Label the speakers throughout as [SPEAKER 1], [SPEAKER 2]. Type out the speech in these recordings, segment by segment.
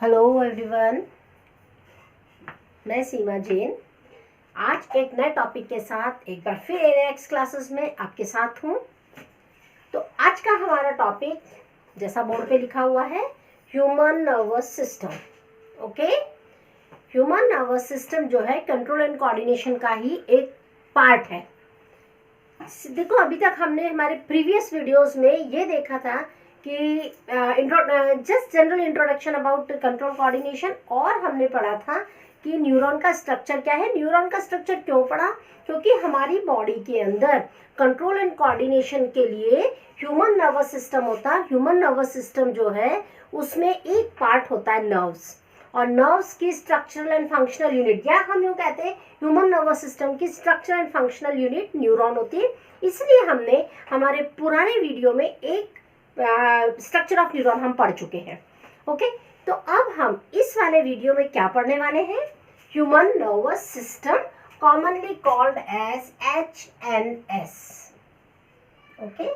[SPEAKER 1] Hello everyone, मैं सीमा जैन आज एक नए टॉपिक के साथ एक बार फिर एनएक्स क्लासेस में आपके साथ हूँ। तो आज का हमारा टॉपिक जैसा बोर्ड पे लिखा हुआ है, human nervous system. Okay, human nervous system जो है कंट्रोल एंड कोऑर्डिनेशन का ही एक पार्ट है। देखो, अभी तक हमने हमारे प्रीवियस वीडियोस में ये देखा था कि just general introduction about control coordination, और हमने पढ़ा था कि न्यूरॉन का स्ट्रक्चर क्या है। न्यूरॉन का स्ट्रक्चर क्यों पढ़ा? क्योंकि हमारी बॉडी के अंदर कंट्रोल एंड कोऑर्डिनेशन के लिए ह्यूमन नर्वस सिस्टम होता है। ह्यूमन नर्वस सिस्टम जो है उसमें एक पार्ट होता है नर्व्स, और नर्व्स की स्ट्रक्चरल एंड फंक्शनल यूनिट, या हम यूँ कहते हैं ह्यूमन नर्वस सिस्टम की structural and functional unit neuron होती है। इसलिए हमने हमारे पुराने वीडियो में एक स्ट्रक्चर ऑफ न्यूरॉन हम पढ़ चुके हैं। ओके, तो अब हम इस वाले वीडियो में क्या पढ़ने वाले हैं? Human nervous system, commonly called as HNS। Okay,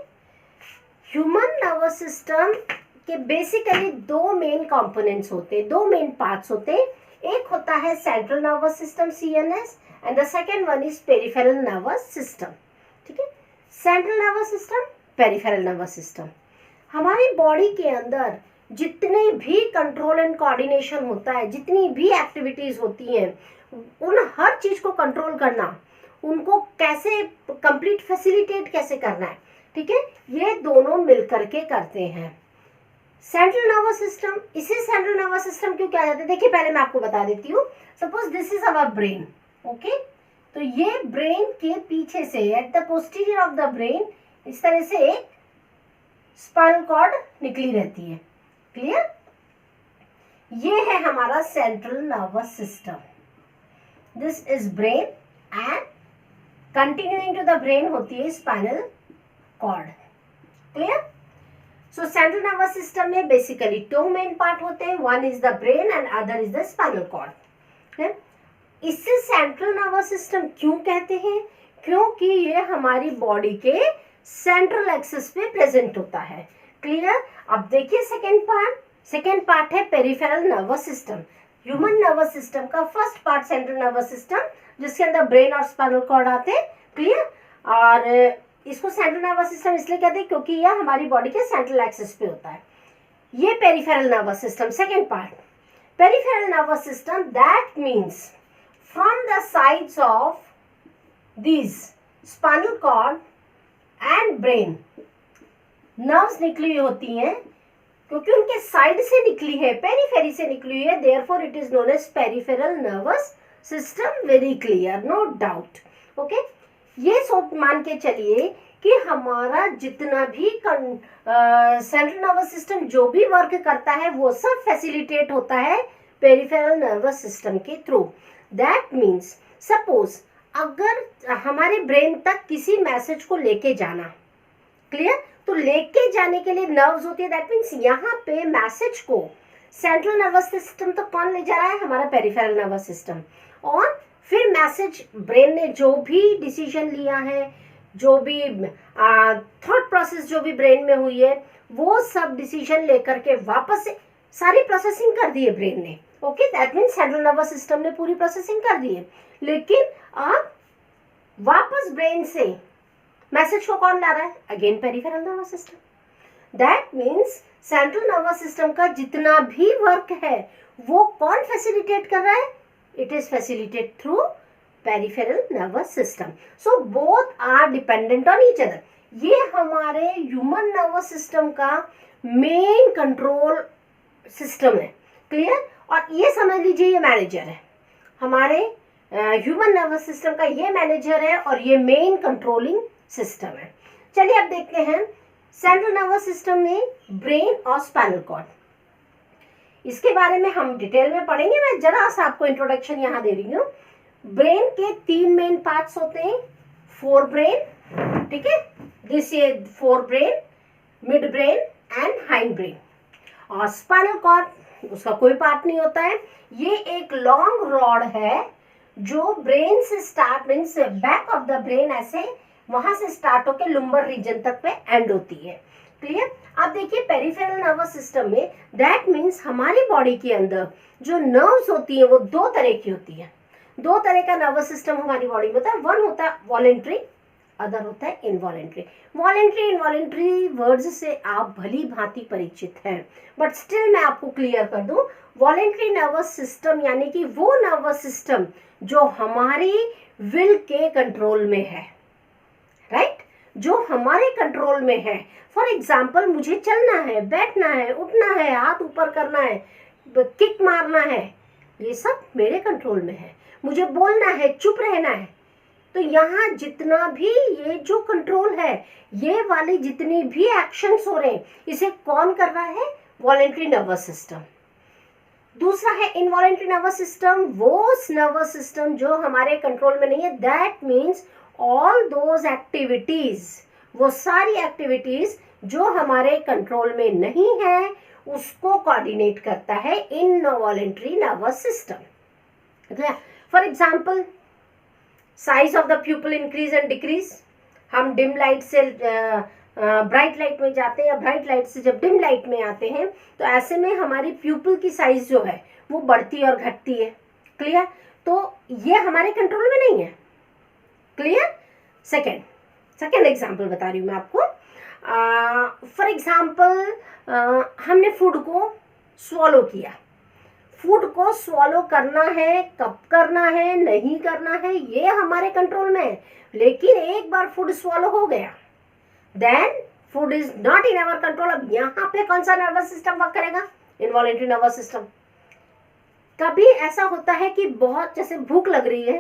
[SPEAKER 1] human nervous system के बेसिकली दो मेन कंपोनेंट्स होते हैं, दो मेन पार्ट्स होते हैं। एक होता है central nervous system CNS and the second one is peripheral nervous system. ठीक है, central nervous system, peripheral nervous system. हमारी बॉडी के अंदर जितने भी कंट्रोल एंड कोऑर्डिनेशन होता है, जितनी भी एक्टिविटीज होती हैं, उन हर चीज को कंट्रोल करना, उनको कैसे कंप्लीट फैसिलिटेट कैसे करना है, ठीक है, ये दोनों मिलकर के करते हैं सेंट्रल नर्वस सिस्टम। इसे सेंट्रल नर्वस सिस्टम क्यों कहा जाता है? देखिए, पहले मैं आपको बता देती हूँ। Suppose this is our brain. Okay, तो ये ब्रेन के पीछे से at the posterior of the brain इस तरह से एक स्पाइनल कॉर्ड निकली रहती है। क्लियर? ये है हमारा central nervous system. This is brain and continuing to the brain होती है spinal cord. Clear? So central nervous system में बेसिकली दो मेन पार्ट होते हैं, one is the brain and other is the spinal cord. इससे central nervous system क्यों कहते हैं? क्योंकि ये हमारी बॉडी के सेंट्रल एक्सिस पे प्रेजेंट होता है। क्लियर? अब देखिए सेकेंड पार्ट है peripheral nervous system. Human nervous system का first part central nervous system, जिसके अंदर ब्रेन और स्पाइनल कॉर्ड आते हैं। क्लियर? और इसको सेंट्रल नर्वस सिस्टम इसलिए कहते हैं क्योंकि यह हमारी बॉडी के सेंट्रल एक्सिस पे होता है। ये peripheral nervous system, second part. Peripheral nervous system, that means from the sides of these spinal cord and brain nerves निकली हुई होती हैं, क्योंकि उनके साइड से निकली है, पेरिफेरी से निकली हुई है, therefore it is known as peripheral nervous system. Very clear, no doubt. Okay, ये सोच मान के चलिए कि हमारा जितना भी सेंट्रल नर्वस सिस्टम जो भी वर्क करता है वो सब फैसिलिटेट होता है पेरिफेरल नर्वस सिस्टम के थ्रू। दैट मीन्स सपोज अगर हमारे ब्रेन तक किसी मैसेज को लेके जाना, क्लियर, तो लेके जाने के लिए नर्व्स होती है। दैट मीन्स यहाँ पे मैसेज को सेंट्रल नर्वस सिस्टम तक कौन ले जा रहा है? हमारा पेरिफेरल नर्वस सिस्टम। और फिर मैसेज ब्रेन ने जो भी डिसीजन लिया है, जो भी थॉट प्रोसेस जो भी ब्रेन में हुई है, वो सब डिसीजन लेकर के वापस से सारी प्रोसेसिंग कर दी है ब्रेन ने। Okay, that means central nervous system ने पूरी प्रोसेसिंग कर दी है। लेकिन अब वापस ब्रेन से मैसेज को कौन ला रहा है? Again peripheral nervous system. That means central nervous system का जितना भी वर्क है वो कौन फैसिलिटेट कर रहा है? It is facilitated through peripheral nervous system. So both are dependent on each other. ये हमारे ह्यूमन नर्वस सिस्टम का मेन कंट्रोल सिस्टम है। क्लियर? और ये समझ लीजिए ये मैनेजर है, हमारे ह्यूमन नर्वस सिस्टम का ये मैनेजर है और ये मेन कंट्रोलिंग सिस्टम है। चलिए अब देखते हैं सेंट्रल नर्वस सिस्टम में ब्रेन और स्पाइनल कॉर्ड, इसके बारे में हम डिटेल में पढ़ेंगे। मैं जरा सा आपको इंट्रोडक्शन यहाँ दे रही हूँ। ब्रेन के तीन मेन पार्ट्स होते हैं, फोर ब्रेन, ठीक है, this is fore brain, mid brain and hind brain. और स्पाइनल कॉर्ड उसका कोई पार्ट नहीं होता है। ये एक लॉन्ग रॉड है जो ब्रेन से start, means back of the brain, ऐसे वहां से स्टार्ट होकर लुम्बर रीजन तक पे एंड होती है। क्लियर। अब देखिए पेरिफेरल नर्वस सिस्टम में दैट मीन्स हमारी बॉडी के अंदर जो नर्व्स होती है वो दो तरह की होती है। दो तरह का नर्वस सिस्टम हमारी बॉडी में होता है। वन होता है वॉलेंट्री, अदर होता है इनवॉलेंट्री। वॉलेंट्री इनवॉलेंट्री वर्ड्स से आप भली भांति परिचित हैं, बट स्टिल मैं आपको क्लियर कर दूं, वॉलेंट्री नर्वस सिस्टम यानी कि वो नर्वस सिस्टम जो हमारी विल के कंट्रोल में है, राइट, जो हमारे कंट्रोल में है। फॉर एग्जाम्पल मुझे चलना है, बैठना है, उठना है, हाथ ऊपर करना है, किक मारना है, ये सब मेरे कंट्रोल में है। मुझे बोलना है, चुप रहना है, तो यहाँ जितना भी ये जो कंट्रोल है, ये वाली जितनी भी एक्शंस हो रहे हैं, इसे कौन कर रहा है? Voluntary nervous system. दूसरा है इनवॉलेंट्री नर्वस सिस्टम, वो नर्वस सिस्टम जो हमारे कंट्रोल में नहीं है। That means all those activities, वो सारी एक्टिविटीज जो हमारे कंट्रोल में नहीं है, उसको कोऑर्डिनेट करता है involuntary nervous system. For example size of the प्यूपिल increase and decrease. हम डिम लाइट से ब्राइट लाइट में जाते हैं या ब्राइट लाइट से जब डिम लाइट में आते हैं, तो ऐसे में हमारी प्यूपिल की साइज जो है वो बढ़ती और घटती है। क्लियर? तो ये हमारे कंट्रोल में नहीं है। क्लियर? सेकेंड एग्जाम्पल बता रही हूँ मैं आपको। फॉर एग्जाम्पल हमने फूड को स्वॉलो किया। फूड को स्वॉलो करना है, कब करना है, नहीं करना है, ये हमारे कंट्रोल में है। लेकिन एक बार फूड स्वॉलो हो गया, then food is not in our control. अब यहाँ पे कौन सा नर्वस सिस्टम वर्क करेगा? Involuntary nervous system. कभी ऐसा होता है कि बहुत जैसे भूख लग रही है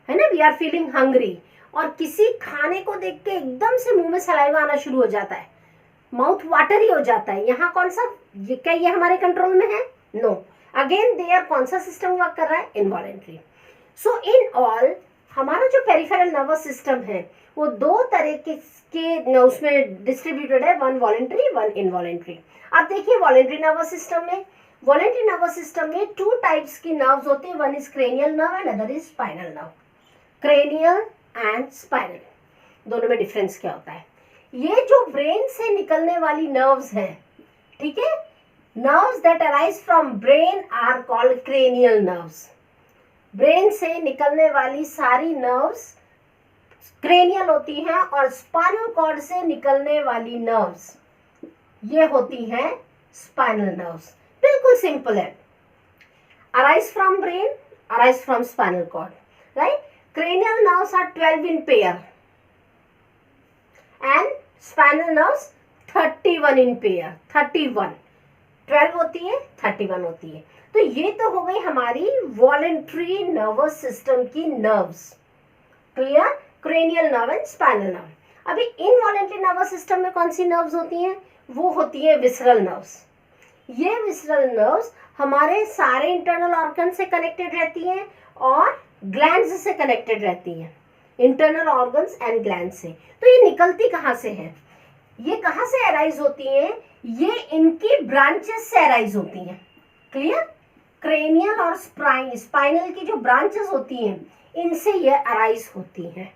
[SPEAKER 1] ना, वी आर फीलिंग हंग्री, और किसी खाने को देख के एकदम से मुंह में सलाइवा आना शुरू हो जाता है, माउथ वाटरी हो जाता है। यहाँ कौन सा, ये क्या ये हमारे कंट्रोल में है? नो। अगेन देयर कौन सा सिस्टम वर्क कर रहा है? इनवॉलेंट्री। सो इन ऑल हमारा जो पेरिफेरल नर्वस सिस्टम है वो दो तरह के उसमें डिस्ट्रीब्यूटेड है, वन वॉलेंट्री, वन इनवॉलेंट्री। अब देखिए वॉलेंट्री नर्वस सिस्टम में, वॉलेंट्री नर्वस सिस्टम में टू टाइप्स की नर्व्स होती है, one is cranial nerve and other is spinal nerve. Cranial and spinal, दोनों में डिफरेंस क्या होता है? ये जो ब्रेन से निकलने वाली नर्व्स हैं, ठीक है, nerves that arise from brain are called cranial nerves. Brain से निकलने वाली सारी नर्व्स क्रेनियल होती हैं, और स्पाइनल कॉर्ड से निकलने वाली नर्व्स ये होती हैं स्पाइनल नर्व्स। बिल्कुल सिंपल है, arise from brain, arise from spinal cord, right. Cranial nerves are 12 in pair and spinal nerves 31 in pair, 31, 12 होती है, 31 होती है। तो ये तो हो गई हमारी वॉलेंट्री नर्वस सिस्टम की nerves. Clear? Cranial nerve and spinal nerve. अभी इनवॉलेंट्री नर्वस सिस्टम में कौन सी नर्व्स होती हैं? वो होती है विसरल नर्व्स। ये विसरल नर्व्स हमारे सारे इंटरनल ऑर्गन से कनेक्टेड रहती हैं और ग्लैंड्स से कनेक्टेड रहती है, इंटरनल ऑर्गन्स एंड ग्लैंड से। तो ये निकलती कहाँ से है? ये कहाँ से अराइज होती हैं? ये इनकी ब्रांचेस से अराइज होती हैं। क्लियर? क्रेनियल और स्पाइनल की जो ब्रांचेस होती हैं, इनसे ये अराइज होती हैं।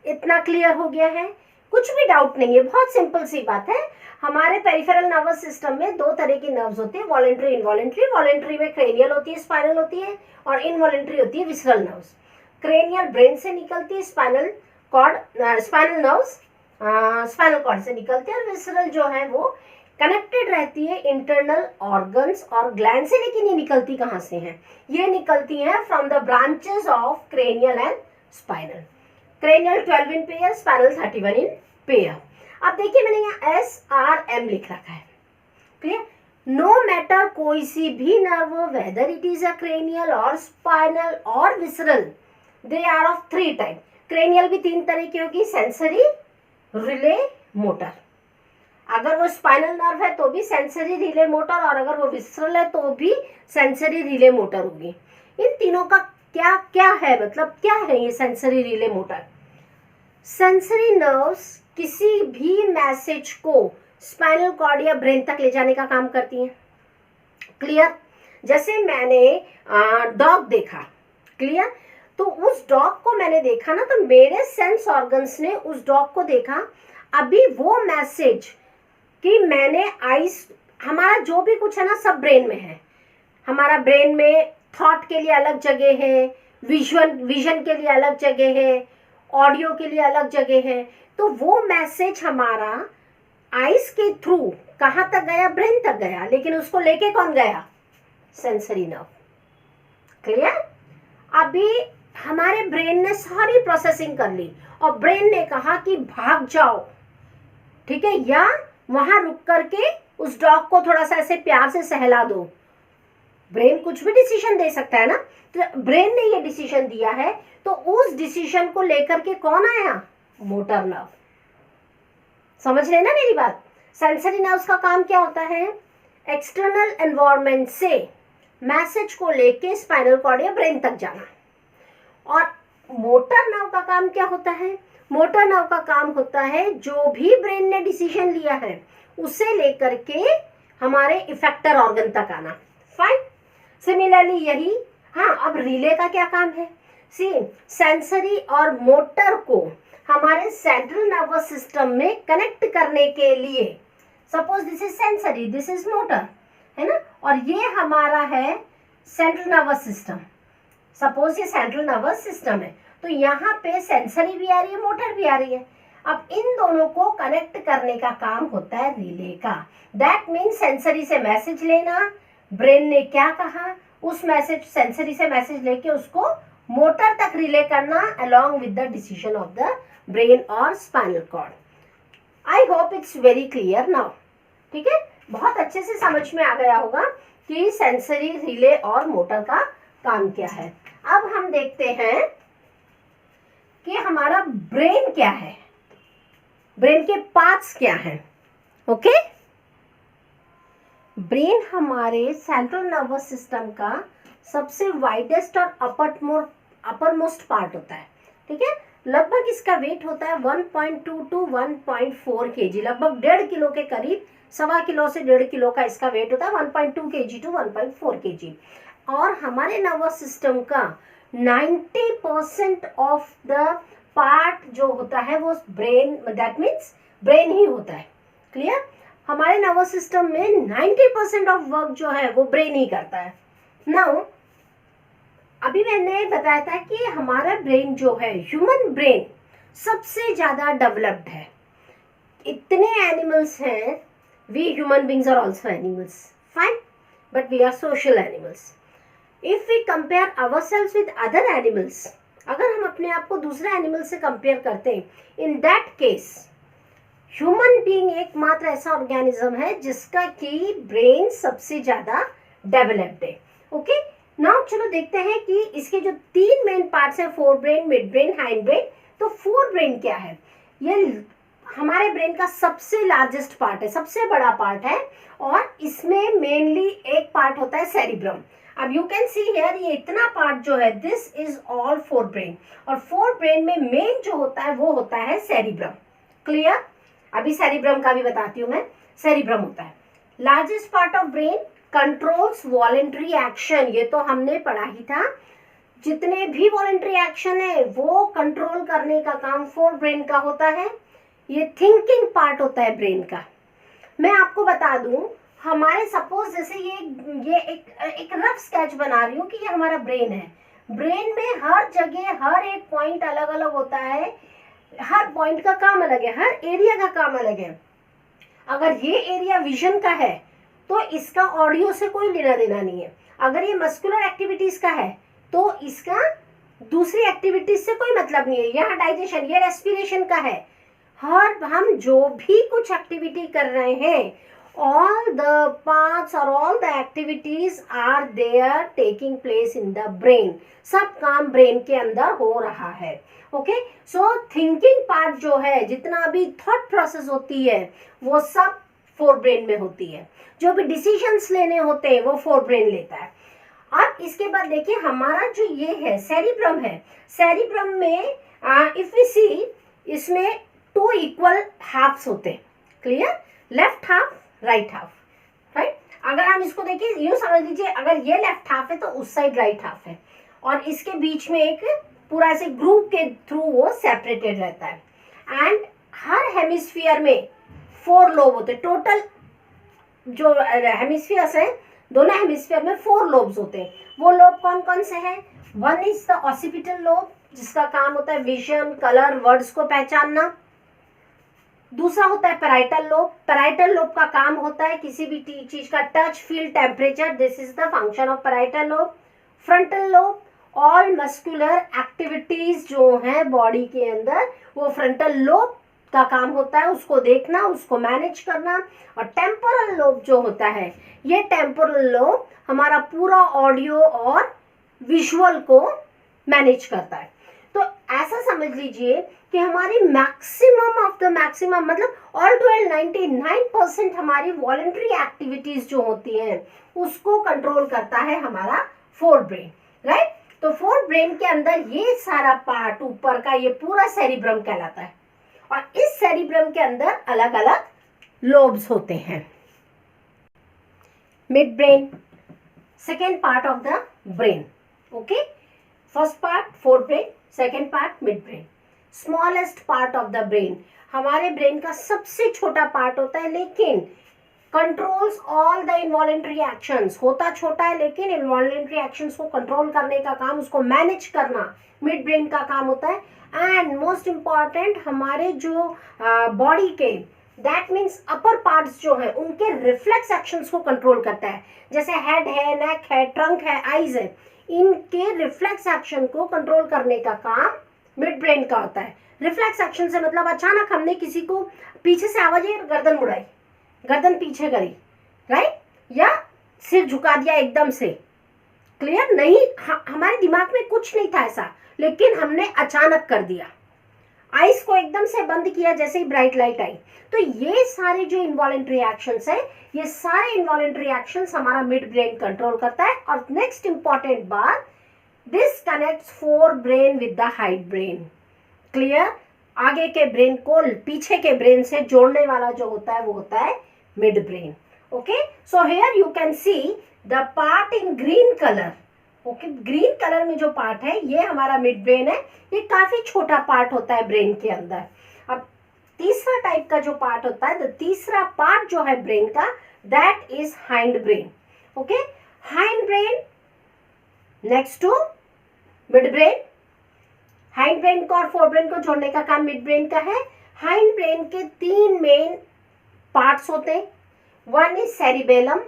[SPEAKER 1] इतना क्लियर हो गया है? कुछ भी डाउट नहीं है, बहुत सिंपल सी बात है। हमारे पेरिफेरल नर्वस सिस्टम में दो तरह की नर्व्स होती है, वॉलेंट्री, इनवॉलेंट्री। वॉलेंट्री में क्रेनियल होती है, स्पाइनल होती है, और इनवॉलेंट्री होती है विसरल नर्व्स। क्रेनियल ब्रेन से निकलती है, स्पाइनल नर्व्स स्पाइनल कॉर्ड से निकलती है, और विसरल जो है वो कनेक्टेड रहती है इंटरनल ऑर्गन्स और ग्लैंड से। लेकिन ये निकलती कहाँ से हैं? ये निकलती हैं from the branches of cranial and spinal. Cranial 12 in pair, spinal 31 in pair. अब देखिए मैंने यहाँ SRM लिख रखा है। क्लियर? नो मैटर कोई सी भी nerve, whether it is a cranial or spinal or visceral, they are of 3 type. Cranial भी 3 तरह की होगी, सेंसरी, रिले, मोटर। अगर वो स्पाइनल नर्व है तो भी सेंसरी, रिले, मोटर, और अगर वो विसरल है तो भी सेंसरी, रिले, मोटर होगी। इन तीनों का क्या क्या है, मतलब क्या है ये sensory, relay, motor? Sensory nerves किसी भी मैसेज को स्पाइनल कॉर्ड या ब्रेन तक ले जाने का काम करती हैं। क्लियर? जैसे मैंने डॉग देखा, क्लियर, तो उस डॉग को मैंने देखा ना, तो मेरे सेंस ऑर्गन्स ने उस डॉग को देखा। अभी वो मैसेज कि मैंने आइस, हमारा जो भी कुछ है ना सब ब्रेन में है। हमारा ब्रेन में थॉट के लिए अलग जगह है, विजन के लिए अलग जगह है, ऑडियो के लिए अलग जगह है। तो वो मैसेज हमारा आइस के थ्रू कहाँ तक गया? ब्रेन तक गया, लेकिन उसको लेके कौन गया? Sensory nerve. क्लियर? अभी हमारे ब्रेन ने सारी प्रोसेसिंग कर ली और ब्रेन ने कहा कि भाग जाओ, ठीक है, या वहां रुक करके उस डॉग को थोड़ा सा ऐसे प्यार से सहला दो। ब्रेन कुछ भी डिसीजन दे सकता है ना, तो ब्रेन ने ये डिसीजन दिया है, तो उस डिसीजन को लेकर के कौन आया? Motor nerve. समझ रहे ना मेरी बात? सेंसरी नर्व्स का काम क्या होता है? एक्सटर्नल एनवायरनमेंट से मैसेज को लेके स्पाइनल कॉर्ड या ब्रेन तक जाना। और मोटर नर्व का काम क्या होता है? मोटर नर्व का काम होता है जो भी ब्रेन ने डिसीजन लिया है उसे लेकर के हमारे इफेक्टर ऑर्गन तक आना। फाइन। सिमिलरली यही, हाँ, अब रिले का क्या काम है? सी, सेंसरी और मोटर को हमारे सेंट्रल नर्वस सिस्टम में कनेक्ट करने के लिए, suppose this is sensory, this is motor, है ना, और ये हमारा है सेंट्रल नर्वस सिस्टम। सपोज ये सेंट्रल नर्वस सिस्टम है, तो यहाँ पे सेंसरी भी आ रही है, मोटर भी आ रही है। अब इन दोनों को कनेक्ट करने का काम होता है रिले का। दैट मीन्स सेंसरी से मैसेज लेना, ब्रेन ने क्या कहा, उस मैसेज, सेंसरी से मैसेज लेके उसको मोटर तक रिले करना along with the decision of the brain और spinal cord. I hope it's very clear now. ठीक है, बहुत अच्छे से समझ में आ गया होगा कि सेंसरी, रिले और मोटर का काम क्या है। अब हम देखते हैं कि हमारा ब्रेन क्या है, ब्रेन के पार्ट्स क्या हैं। ओके, ब्रेन हमारे सेंट्रल नर्वस सिस्टम का सबसे वाइडेस्ट और अपरमोस्ट पार्ट होता है। ठीक है, लगभग इसका वेट होता है 1.2 टू 1.4 kg, लगभग 1.5 किलो के करीब, 1.25 किलो से 1.5 किलो का इसका वेट होता है, 1.2 kg टू 1.4 kg। और हमारे नर्वस सिस्टम का 90% ऑफ द पार्ट जो होता है वो ब्रेन, दैट मीन्स ब्रेन ही होता है। क्लियर? हमारे नर्वस सिस्टम में 90% ऑफ वर्क जो है वो ब्रेन ही करता है। नाउ, अभी मैंने बताया था कि हमारा ब्रेन जो है, ह्यूमन ब्रेन, सबसे ज्यादा डेवलप्ड है। इतने एनिमल्स हैं, we human beings are also animals, fine, but we are social animals. If we compare ourselves with other animals, अगर हम अपने आप को दूसरे एनिमल से कंपेयर करते हैं, in that case human being एकमात्र ऐसा ऑर्गेनिज्म है जिसका की ब्रेन सबसे ज्यादा डेवलप्ड है। ओके, नाउ चलो देखते हैं कि इसके जो 3 मेन पार्ट्स हैं, fore brain, mid brain, hind brain. तो फोर ब्रेन क्या है? ये हमारे ब्रेन का सबसे लार्जेस्ट पार्ट है, सबसे बड़ा पार्ट है, और इसमें मेनली एक पार्ट होता है सेरिब्रम। अब यू कैन सी हियर, ये इतना पार्ट जो है, this is all fore brain, और फोर ब्रेन में मेन जो होता है वो होता है सेरिब्रम। क्लियर? अभी सेरिब्रम का भी बताती हूँ मैं। सेरिब्रम होता है largest part of brain, controls voluntary action, ये तो हमने पढ़ा ही था। जितने भी वॉलेंट्री एक्शन है वो कंट्रोल करने का काम फोर ब्रेन का होता है। ये थिंकिंग पार्ट होता है ब्रेन का। मैं आपको बता दूं, हमारे सपोज जैसे ये एक रफ स्केच बना रही हूँ कि ये हमारा ब्रेन है। ब्रेन में हर जगह हर एक पॉइंट अलग अलग होता है, हर पॉइंट का काम अलग है, हर एरिया का काम अलग है। अगर ये एरिया विजन का है तो इसका ऑडियो से कोई लेना देना नहीं है। अगर ये मस्कुलर एक्टिविटीज का है तो इसका दूसरी एक्टिविटीज से कोई मतलब नहीं है। यहाँ डाइजेशन, ये रेस्पिरेशन का है। हर हम जो भी कुछ एक्टिविटी कर रहे हैं, all the parts or all the activities are there taking place in the brain, सब काम ब्रेन के अंदर हो रहा है। ओके, सो थिंकिंग पार्ट जो है, जितना भी थॉट प्रोसेस होती है वो सब फोर ब्रेन में होती है। जो भी डिसीजंस लेने होते हैं वो फोर ब्रेन लेता है। अब इसके बाद देखिए, हमारा जो ये है सेरिब्रम है, सेरिब्रम में इफ वी सी, इसमें 2 इक्वल हाफ्स होते हैं। Clear? Left half, right half, right. अगर हम इसको देखिए, यूं समझ लीजिए, अगर ये लेफ्ट हाफ है तो उस साइड राइट हाफ है, और इसके बीच में एक पूरा ऐसे ग्रुप के थ्रू वो सेपरेटेड रहता है। एंड हर हेमिस्फीयर में 4 लोब होते हैं। टोटल जो हेमिस्फीयर्स हैं, दोनों हेमिस्फीयर में 4 लोब्स होते हैं। वो लोब कौन कौन से हैं? One is the occipital lobe, जिसका काम होता है विजन, कलर, वर्ड्स को पहचानना। दूसरा होता है पैराइटल लोब। पैराइटल लोब का काम होता है किसी भी चीज का touch, feel, temperature, this is the function of parietal lobe. Frontal lobe, all muscular activities जो है बॉडी के अंदर, वो फ्रंटल लोब का काम होता है, उसको देखना, उसको मैनेज करना। और टेम्पोरल लोब जो होता है, ये टेम्पोरल लोब हमारा पूरा ऑडियो और विजुअल को मैनेज करता है। तो ऐसा समझ लीजिए कि हमारी मैक्सिमम ऑफ द मैक्सिमम, मतलब ऑल टू ऑल 99% हमारी वॉलंटरी एक्टिविटीज जो होती हैं उसको कंट्रोल करता है हमारा फोर्थ ब्रेन, राइट। तो फोर्थ ब्रेन के अंदर ये सारा पार्ट ऊपर का, ये पूरा सेरिब्रम कहलाता है। और इस सेरिब्रम के अंदर अलग अलग लोब्स होते हैं। Mid brain, second part of the brain, okay. First part fourth brain, second part mid brain. Smallest part of the brain, हमारे ब्रेन का सबसे छोटा पार्ट होता है, लेकिन controls all the involuntary actions. होता छोटा है लेकिन इनवॉलेंट्री एक्शंस को कंट्रोल करने का काम, उसको मैनेज करना मिड ब्रेन का काम होता है। एंड मोस्ट इम्पॉर्टेंट, हमारे जो बॉडी के, दैट मीन्स अपर पार्ट्स जो है, उनके रिफ्लेक्स एक्शंस को कंट्रोल करता है। जैसे हेड है, नेक है, ट्रंक है, आईज है, इनके रिफ्लेक्स एक्शन को कंट्रोल करने का काम मिड ब्रेन का होता है। रिफ्लेक्स एक्शन से मतलब अचानक हमने किसी को पीछे से आवाज आई, गर्दन मुड़ाई, गर्दन पीछे करी, राइट, या सिर झुका दिया एकदम से, क्लियर नहीं, हमारे दिमाग में कुछ नहीं था ऐसा, लेकिन हमने अचानक कर दिया। आइस को एकदम से बंद किया जैसे ही ब्राइट लाइट आई। तो ये सारे जो इनवॉलेंट्री एक्शंस है, ये सारे इनवॉलेंट्री एक्शंस हमारा मिड ब्रेन कंट्रोल करता है। और नेक्स्ट इंपॉर्टेंट बात, this connects fore brain with the hide brain, clear. आगे के ब्रेन को पीछे के ब्रेन से जोड़ने वाला जो होता है वो होता है mid brain, okay. So here you can see the part in green colour, okay. Green colour में जो पार्ट है ये हमारा मिड ब्रेन है। ये काफी छोटा पार्ट होता है ब्रेन के अंदर। अब तीसरा टाइप का जो पार्ट होता है, द तीसरा पार्ट जो है ब्रेन का, that is hind brain, okay. Hind brain next to mid brain. Hind brain को और फोर ब्रेन को जोड़ने का काम मिड ब्रेन का है। हाइंड ब्रेन के 3 मेन पार्ट्स होते हैं। One is cerebellum,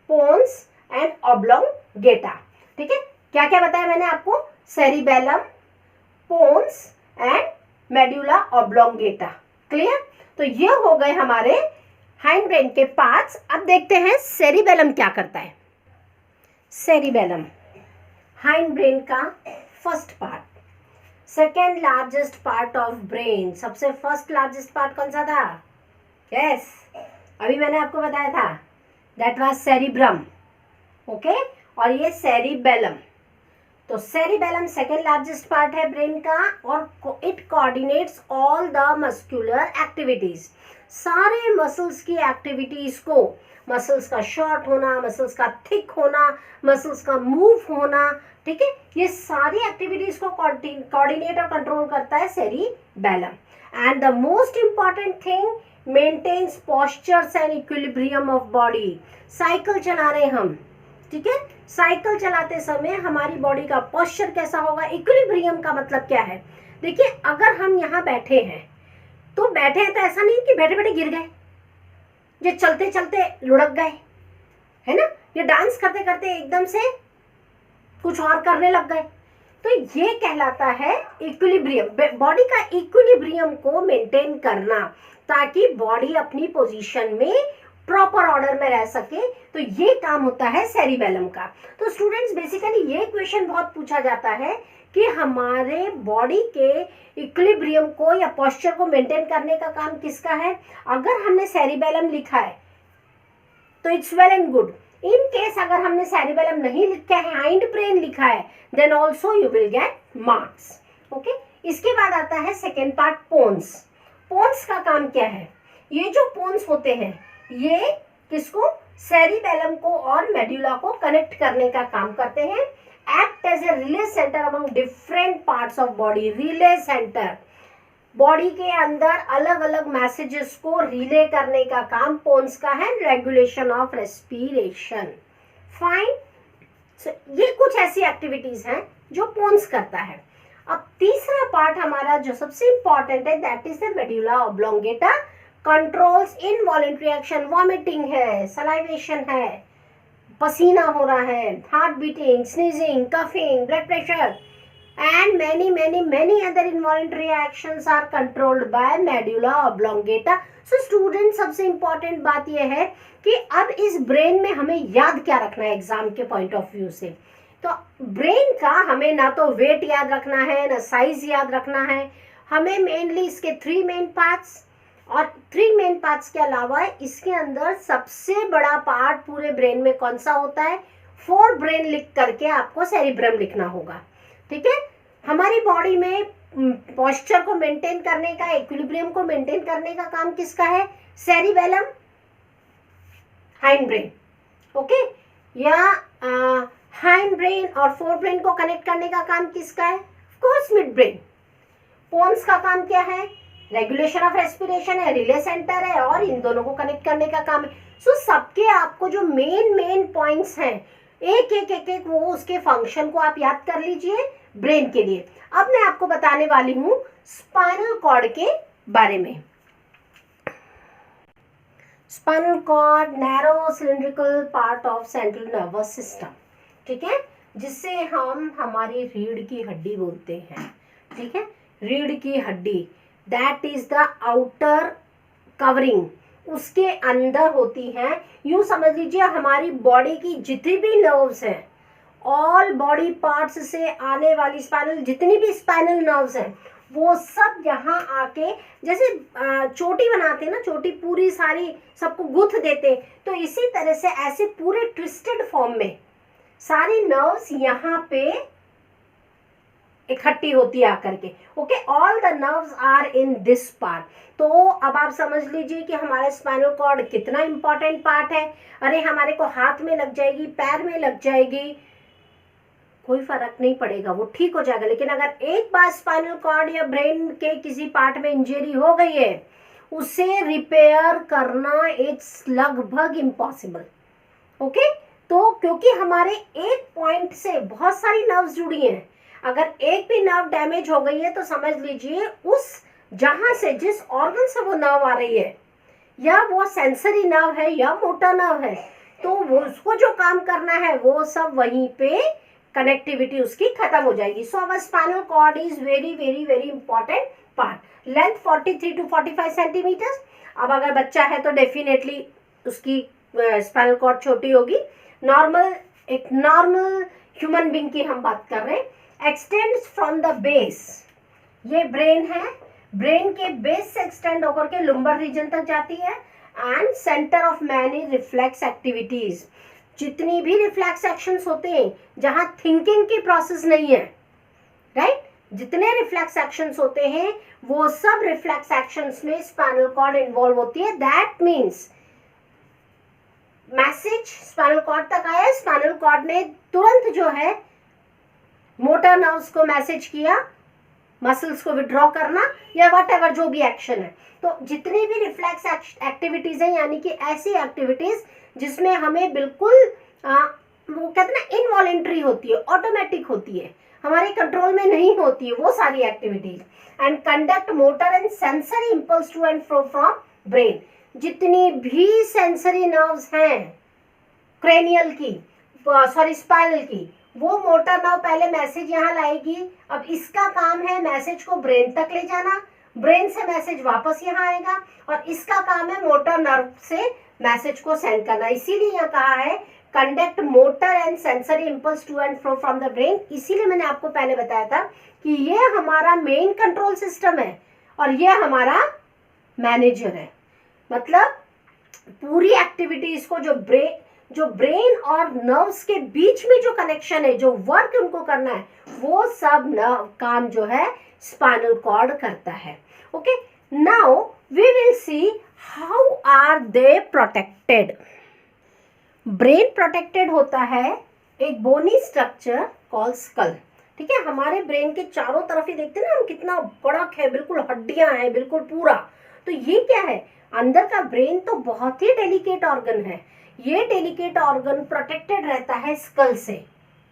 [SPEAKER 1] pons and oblongata, ठीक है। क्या क्या बताया मैंने आपको? Cerebellum, pons and medulla oblongata, clear. तो ये हो गए हमारे हाइंड ब्रेन के पार्ट्स। अब देखते हैं सेरिबेलम क्या करता है। सेरिबेलम हाइंड ब्रेन का first part, second largest part of brain. सबसे फर्स्ट लार्जेस्ट पार्ट कौन सा था? यस, अभी मैंने आपको बताया था, दैट वाज सेरिब्रम, ओके। और ये सेरिबेलम। तो सेरिबेलम सेकेंड लार्जेस्ट पार्ट है ब्रेन का, और it coordinates all the muscular activities. सारे मसल्स की एक्टिविटीज को, मसल्स का शॉर्ट होना, मसल्स का थिक होना, मसल्स का मूव होना, ठीक है, ये सारी एक्टिविटीज को कोऑर्डिनेट और कंट्रोल करता है cerebellum. And the most important thing, maintains postures and equilibrium of body. Cycle चला रहे हम, ठीक है, साइकिल चलाते समय हमारी बॉडी का पोस्चर कैसा होगा? इक्विलिब्रियम का मतलब क्या है? देखिए, अगर हम यहाँ बैठे हैं तो बैठे हैं तो ऐसा नहीं कि बैठे बैठे गिर गए, ये चलते चलते लुढ़क गए, है ना, ये डांस करते करते एकदम से कुछ और करने लग गए। तो ये कहलाता है इक्विलिब्रियम। बॉडी का इक्विलिब्रियम को मेंटेन करना, ताकि बॉडी अपनी पोजीशन में प्रॉपर ऑर्डर में रह सके। तो ये काम होता है सेरिबेलम का। तो स्टूडेंट्स, बेसिकली ये क्वेश्चन बहुत पूछा जाता है कि हमारे बॉडी के इक्विलिब्रियम को या पोस्चर को मेंटेन करने का काम किसका है? अगर हमने सेरिबेलम लिखा है तो it's well and good. In case अगर हमने सेरिबेलम नहीं लिखा है, हाइंड ब्रेन लिखा है, then also you will get marks, okay. इसके बाद आता है सेकेंड पार्ट, पोन्स। पोन्स का काम क्या है? ये जो पोन्स होते हैं ये किसको? सेरिबेलम को और मेडुला को कनेक्ट करने का काम करते हैं। Act as a relay center among different parts of body. Relay center, body के अंदर अलग अलग मैसेजेस को रिले करने का काम पोन्स का है, रेगुलेशन ऑफ रेस्पिरेशन। फाइन, सो ये कुछ ऐसी एक्टिविटीज हैं जो पोन्स करता है। अब तीसरा पार्ट हमारा जो सबसे इंपॉर्टेंट है, that is the medulla oblongata, controls involuntary action, vomiting है, सलाइवेशन है, पसीना हो रहा है, heart beating, sneezing, coughing, blood pressure and many other involuntary actions are controlled by medulla oblongata. So students, सबसे important बात यह है कि अब इस ब्रेन में हमें याद क्या रखना है एग्जाम के पॉइंट ऑफ व्यू से। तो ब्रेन का हमें ना तो वेट याद रखना है, ना साइज याद रखना है, हमें मेनली इसके 3 मेन पार्ट्स, और 3 मेन पार्ट्स के अलावा इसके अंदर सबसे बड़ा पार्ट पूरे ब्रेन में कौन सा होता है, फोर ब्रेन लिख करके आपको सेरिब्रम लिखना होगा। ठीक है, हमारी बॉडी में पोस्चर को मेंटेन करने का, इक्विलिब्रियम को मेंटेन करने का काम किसका है, सेरिबेलम, हाइंड ब्रेन, ओके, या हाइंड ब्रेन और फोर ब्रेन को कनेक्ट करने का काम किसका है, of course mid brain. Pons का काम क्या है, रेगुलेशन ऑफ रेस्पिरेशन है, रिले सेंटर है, और इन दोनों को कनेक्ट करने का काम है। सो सबके आपको जो मेन पॉइंट्स हैं, एक एक वो उसके फंक्शन को आप याद कर लीजिए ब्रेन के लिए। अब मैं आपको बताने वाली हूं स्पाइनल कॉर्ड के बारे में। Spinal cord narrow cylindrical part of central nervous system, ठीक है, जिससे हम हमारी रीढ़ की हड्डी बोलते हैं। ठीक है, रीढ़ की हड्डी, that is the outer covering, उसके अंदर होती हैं। यूं समझ लीजिए हमारी बॉडी की जितनी भी नर्व्स हैं, ऑल बॉडी पार्ट्स से आने वाली स्पाइनल, जितनी भी स्पाइनल नर्व्स हैं, वो सब यहाँ आके जैसे चोटी बनाते हैं ना, चोटी पूरी सारी सबको गुथ देते हैं, तो इसी तरह से ऐसे पूरे ट्विस्टेड फॉर्म में सारी नर्व्स यहाँ पे इकट्ठी होती है आकर के। Okay, all the nerves are in this part. तो अब आप समझ लीजिए कि हमारा स्पाइनल कॉर्ड कितना इंपॉर्टेंट पार्ट है। अरे हमारे को हाथ में लग जाएगी, पैर में लग जाएगी, कोई फर्क नहीं पड़ेगा, वो ठीक हो जाएगा। लेकिन अगर एक बार स्पाइनल कॉर्ड या ब्रेन के किसी पार्ट में इंजरी हो गई है, उसे रिपेयर करना इट्स लगभग इम्पॉसिबल। ओके, तो क्योंकि हमारे एक पॉइंट से बहुत सारी नर्व्स जुड़ी हैं, अगर एक भी नर्व डैमेज हो गई है तो समझ लीजिए उस जहां से, जिस ऑर्गन से वो नर्व आ रही है, या वो सेंसरी नर्व है या मोटर नर्व है, तो वो उसको जो काम करना है वो सब वहीं पे कनेक्टिविटी उसकी खत्म हो जाएगी। So our spinal cord is very very very important part. Length 43 to 45 centimetre. अब अगर बच्चा है तो डेफिनेटली उसकी स्पाइनल कॉर्ड छोटी होगी। नॉर्मल, एक नॉर्मल ह्यूमन बीइंग की हम बात कर रहे हैं। एक्सटेंड्स फ्रॉम द बेस, ये ब्रेन है, ब्रेन के बेस से एक्सटेंड होकर के लुम्बर रीजन तक जाती है। And centre of many reflex activities, जितनी भी रिफ्लेक्स एक्शंस होते हैं जहां थिंकिंग की प्रोसेस नहीं है, राइट, जितने रिफ्लेक्स एक्शंस होते हैं वो सब रिफ्लेक्स एक्शंस में स्पाइनल कॉर्ड इन्वॉल्व होती है। That means message spinal cord तक आया, स्पाइनल कॉर्ड ने तुरंत जो है मोटर नर्व्स को मैसेज किया, मसल्स को विड्रॉ करना या वट एवर जो भी एक्शन है। तो जितनी भी रिफ्लेक्स एक्टिविटीज हैं, यानी कि ऐसी एक्टिविटीज जिसमें हमें बिल्कुल वो कहते हैं ना इनवॉलेंट्री होती है, ऑटोमेटिक होती है, हमारे कंट्रोल में नहीं होती है, वो सारी activities. And conduct motor and sensory impulse to and fro from brain, जितनी भी सेंसरी नर्व्स हैं क्रेनियल की, सॉरी स्पाइनल की, वो मोटर नर्व पहले मैसेज यहाँ लाएगी। अब इसका काम है मैसेज को ब्रेन तक ले जाना, ब्रेन से मैसेज वापस यहाँ आएगा, और इसका काम है मोटर नर्व से मैसेज को सेंड करना। इसीलिए यहाँ कहा है conduct motor and sensory impulse to and fro from the brain. इसीलिए मैंने आपको पहले बताया था कि ये हमारा मेन कंट्रोल सिस्टम है और ये हमारा मैनेजर है। मतलब पूरी एक्टिविटीज को जो ब्रेन और नर्व्स के बीच में जो कनेक्शन है, जो वर्क उनको करना है, वो सब काम जो है स्पाइनल कॉर्ड करता है। Okay, now we will see how are they protected. Brain protected होता है एक बोनी स्ट्रक्चर कॉल्ड स्कल, ठीक है, हमारे ब्रेन के चारों तरफ ही देखते हैं ना हम, कितना बड़ा है, बिल्कुल हड्डियां हैं, बिल्कुल पूरा। तो ये क्या है, अंदर का ब्रेन तो बहुत ही डेलिकेट ऑर्गन है। ये डेलिकेट ऑर्गन प्रोटेक्टेड रहता है स्कल से,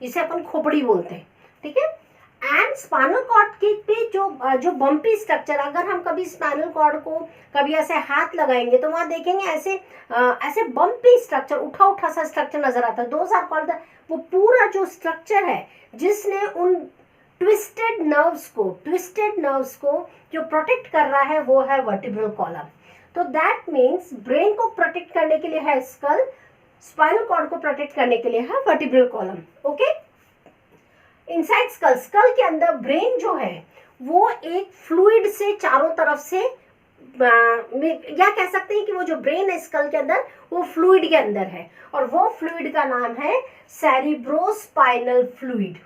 [SPEAKER 1] जिसे अपन खोपड़ी बोलते हैं, ठीक है। एंड स्पाइनल कॉर्ड के पे जो बम्पी स्ट्रक्चर, अगर हम कभी स्पाइनल कॉर्ड को कभी ऐसे हाथ लगाएंगे तो वहां देखेंगे ऐसे बम्पी स्ट्रक्चर, उठा उठा सा स्ट्रक्चर नजर आता है। दोस आर कॉल्ड द, वो पूरा जो स्ट्रक्चर है जिसने उन ट्विस्टेड नर्व्स को जो प्रोटेक्ट कर रहा है वो है वर्टिब्रल कॉलम। तो दैट मीन्स ब्रेन को प्रोटेक्ट करने के लिए है स्कल, स्पाइनल कॉर्ड को प्रोटेक्ट करने के लिए है vertebral column. Okay, inside skull के अंदर ब्रेन जो है वो एक फ्लूइड से चारों तरफ से, या कह सकते हैं कि वो जो ब्रेन है स्कल के अंदर वो फ्लूइड के अंदर है, और वो फ्लूइड का नाम है सेरिब्रोस्पाइनल फ्लूइड,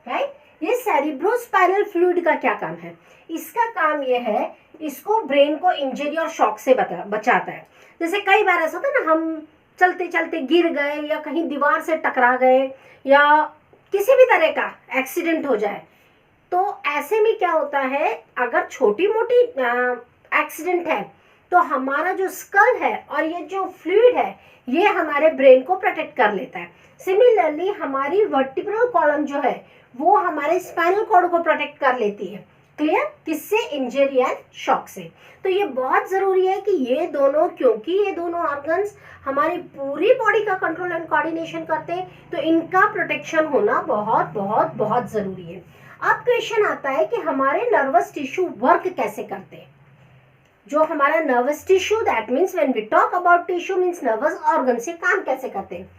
[SPEAKER 1] राइट। ये सेरिब्रोस्पाइनल फ्लूइड का क्या काम है, इसका काम ये है, इसको ब्रेन को इंजरी और शॉक से बचाता है। जैसे कई बार ऐसा होता है ना, हम चलते चलते गिर गए या कहीं दीवार से टकरा गए या किसी भी तरह का एक्सीडेंट हो जाए, तो ऐसे में क्या होता है, अगर छोटी मोटी एक्सीडेंट है तो हमारा जो स्कल है और ये जो फ्लूइड है ये हमारे ब्रेन को प्रोटेक्ट कर लेता है। सिमिलरली हमारी वर्टिब्रल कॉलम जो है वो हमारे स्पाइनल कॉर्ड को प्रोटेक्ट कर लेती है। क्लियर, किससे, इंजरी एंड शॉक से। तो ये बहुत जरूरी है कि ये दोनों, क्योंकि ये दोनों ऑर्गन्स हमारी पूरी बॉडी का कंट्रोल एंड कोऑर्डिनेशन करते हैं, तो इनका प्रोटेक्शन होना बहुत बहुत बहुत जरूरी है। अब क्वेश्चन आता है कि हमारे नर्वस टिश्यू वर्क कैसे करते हैं। जो हमारा nervous tissue, that means when we talk about tissue means nervous organ, से काम कैसे करते हैं।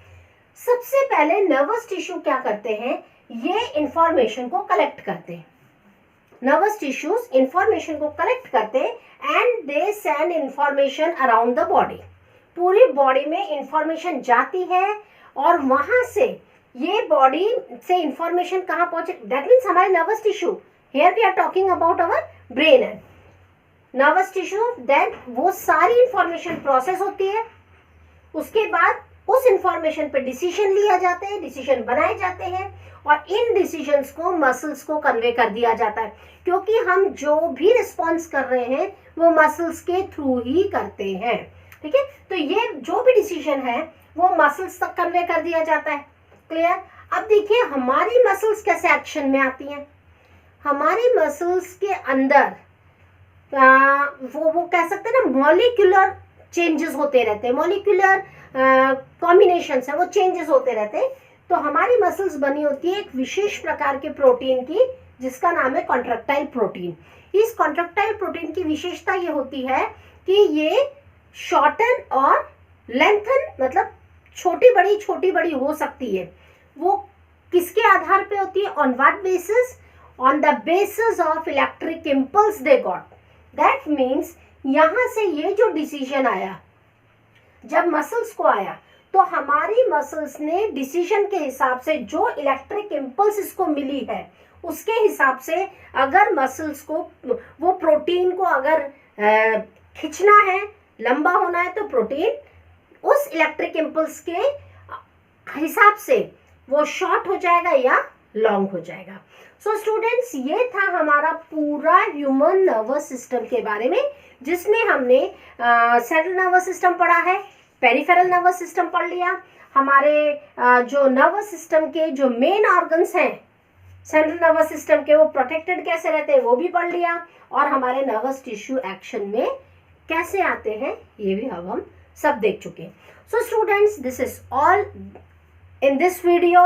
[SPEAKER 1] सबसे पहले नर्वस टिश्यू क्या करते हैं, ये इंफॉर्मेशन को कलेक्ट करते हैं। नर्वस टिश्यूज इंफॉर्मेशन को कलेक्ट करते हैं and they send information around the body. पूरी बॉडी में इंफॉर्मेशन जाती है और वहां से ये बॉडी से इंफॉर्मेशन कहाँ पहुंचे, दैट मीन्स हमारे nervous tissue, here we are talking about our brain and nervous tissue, then वो सारी इंफॉर्मेशन प्रोसेस होती है। उसके बाद उस इंफॉर्मेशन पे डिसीजन लिया जाते हैं, डिसीजन बनाए जाते हैं और इन डिसीजंस को मसल्स को कन्वे कर दिया जाता है, क्योंकि हम जो भी रिस्पॉन्स कर रहे हैं वो मसल्स के थ्रू ही करते हैं, ठीक है। तो ये जो भी डिसीजन है वो मसल्स तक कन्वे कर दिया जाता है। क्लियर। अब देखिए हमारी मसल्स कैसे एक्शन में आती हैं। हमारी मसल्स के अंदर वो कह सकते हैं ना, मॉलिक्यूलर चेंजेस होते रहते हैं, मॉलिक्यूलर कॉम्बिनेशंस है वो चेंजेस होते रहते हैं। तो हमारी मसल्स बनी होती है एक विशेष प्रकार के प्रोटीन की, जिसका नाम है कॉन्ट्रैक्टाइल प्रोटीन। इस कॉन्ट्रैक्टाइल प्रोटीन की विशेषता ये होती है कि ये शॉर्टन और लेंथन, मतलब छोटी बड़ी हो सकती है। वो किसके आधार पे होती है, on what basis, on the basis of electric impulse they got. That means यहाँ से ये जो डिसीजन आया, जब मसल्स को आया तो हमारी मसल्स ने डिसीजन के हिसाब से जो इलेक्ट्रिक इम्पल्स इसको मिली है उसके हिसाब से, अगर मसल्स को वो प्रोटीन को अगर खींचना है, लंबा होना है, तो प्रोटीन उस इलेक्ट्रिक इम्पल्स के हिसाब से वो शॉर्ट हो जाएगा या लॉन्ग हो जाएगा। सो स्टूडेंट्स, ये था हमारा पूरा ह्यूमन नर्वस सिस्टम के बारे में, जिसमें हमने सेंट्रल नर्वस सिस्टम पढ़ा है, पेरिफेरल नर्वस सिस्टम पढ़ लिया, हमारे जो नर्वस सिस्टम के जो मेन ऑर्गन्स हैं सेंट्रल नर्वस सिस्टम के, वो प्रोटेक्टेड कैसे रहते हैं वो भी पढ़ लिया, और हमारे नर्वस टिश्यू एक्शन में कैसे आते हैं ये भी अब हम सब देख चुके हैं। So students, this is all in this video.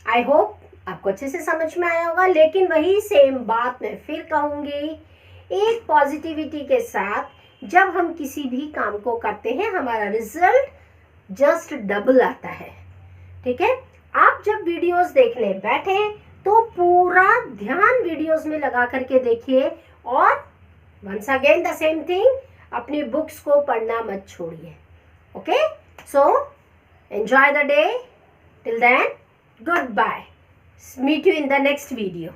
[SPEAKER 1] I hope आपको अच्छे से समझ में आया होगा, लेकिन वही सेम बात मैं फिर कहूँगी, एक पॉजिटिविटी के साथ जब हम किसी भी काम को करते हैं हमारा रिजल्ट जस्ट डबल आता है, ठीक है। आप जब वीडियोस देखने बैठे तो पूरा ध्यान वीडियोस में लगा करके देखिए, और once again the same thing, अपनी बुक्स को पढ़ना मत छोड़िए। Okay, so enjoy the day, till then goodbye, meet you in the next video.